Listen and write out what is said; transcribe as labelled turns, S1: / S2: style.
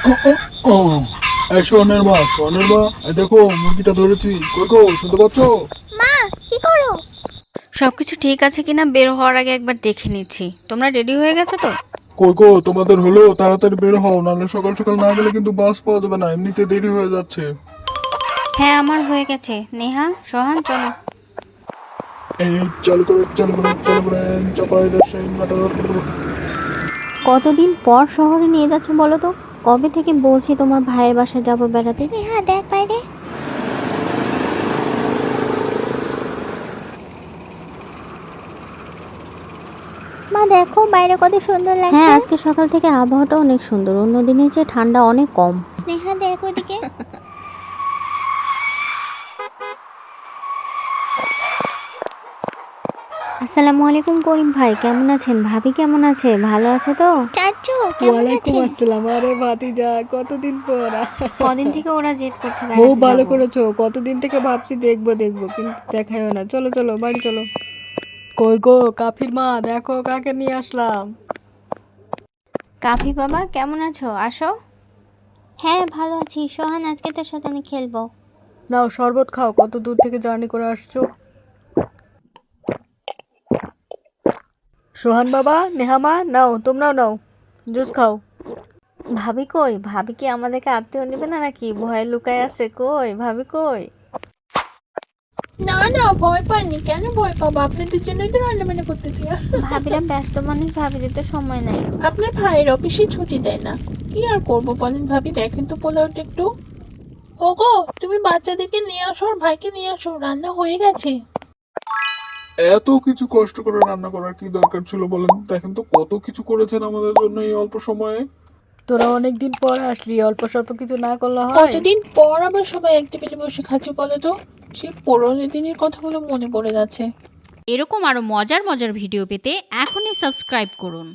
S1: ও, ও, ও। এই সোহানের মা, এই দেখো মুরগিটা ধরেছি। কই গো, শুনতে পাচ্ছ?
S2: মা, কি করো?
S3: সবকিছু ঠিক আছে কিনা বের হওয়ার আগে একবার দেখে নিচ্ছি। তোমরা রেডি হয়ে গেছো তো?
S1: কই গো, তোমাদের হলো? তাড়াতাড়ি বের হও, নাহলে সকাল সকাল না গেলে কিন্তু বাস পাওয়া যাবে না, এমনিতে দেরি হয়ে যাচ্ছে।
S3: হ্যাঁ, আমার হয়ে গেছে। নেহা, সোহান, চলো।
S1: এই চালু করে চালু করে চালু করেন, চাপাই রাজশাহী নাটোর।
S4: কতদিন পর শহরে নিয়ে যাচ্ছ বলো তো? কবে থেকে বলছি তোমার ভাইয়ের বাসায় যাব বেড়াতে।
S2: স্নেহা, দেখ বাইরে। মা দেখো বাইরে কত সুন্দর লাগছে।
S4: হ্যাঁ, আজকে সকাল থেকে আবহাওয়াটা অনেক সুন্দর, অন্য দিনের চেয়ে ঠান্ডা অনেক কম।
S2: স্নেহা দেখ ওদিকে।
S4: আসসালামু আলাইকুম করিম ভাই, কেমন আছেন? ভাবি কেমন আছে? ভালো আছে তো?
S2: চাচু কেমন
S5: ওয়ালাইকুম
S2: আছেন?
S5: আসসালাম। আরে ভাতিজা, কতদিন পর।
S3: কদিন থেকে ওরা জেদ করছে
S5: খুব
S3: বেড়াতে
S5: ভালো
S3: যাবো।
S5: করেছো, কতদিন থেকে ভাবছি দেখবো দেখবো, কিন্তু দেখাই হয় না। চলো চলো বাড়ি চলো। কই গো কাফির মা, দেখো কাকে নিয়ে আসলাম।
S3: কাফি বাবা, কেমন আছো? আসো।
S2: হ্যাঁ ভালো আছি সোহান, আজকে তোর সাথে আমি খেলবো।
S5: নাও শরবত খাও, কত দূর থেকে জার্নি করে আসছো। সোহান বাবা, নেহামা, নাও তোমরাও নাও, জুস খাও।
S3: ভাবি কই? ভাবি কি আমাদেরকে আত্মীয় নেবে না নাকি? ভয়ে লুকায় আছে। কই ভাবি কই?
S6: না না, ভয় পাইনি। কেন ভয় পাবো? আপনাদের জন্যই তো রান্না বান্না করতেছি।
S3: ভাবিরা ব্যস্ত মানুষ, ভাবিদের তো সময় নাই।
S6: আপনার ভাইয়ের অফিসে ছুটি দেয় না, কি আর করবো বলেন? ভাবি দেখেন তো পোলাওটা একটু। ওগো, তুমি বাচ্চাদেরকে নিয়ে আসো আর ভাইকে নিয়ে আসো, রান্না হয়ে গেছে।
S1: এত কিছু কষ্ট করে রান্না করার কি দরকার ছিল বলেন? দেখেন তো কত কিছু করেছেন আমাদের জন্য এই অল্প সময়ে।
S5: তোরা অনেকদিন পর আসলি, অল্প স্বল্প কিছু না করলে হয়?
S6: কতদিন পর আবার সবাই এক টেবিলে বসে খাচ্ছে বলো তো? সেই পুরোনো দিনের কথাগুলো মনে পড়ে যাচ্ছে।
S7: এরকম আরও মজার মজার ভিডিও পেতে এখনই সাবস্ক্রাইব করুন।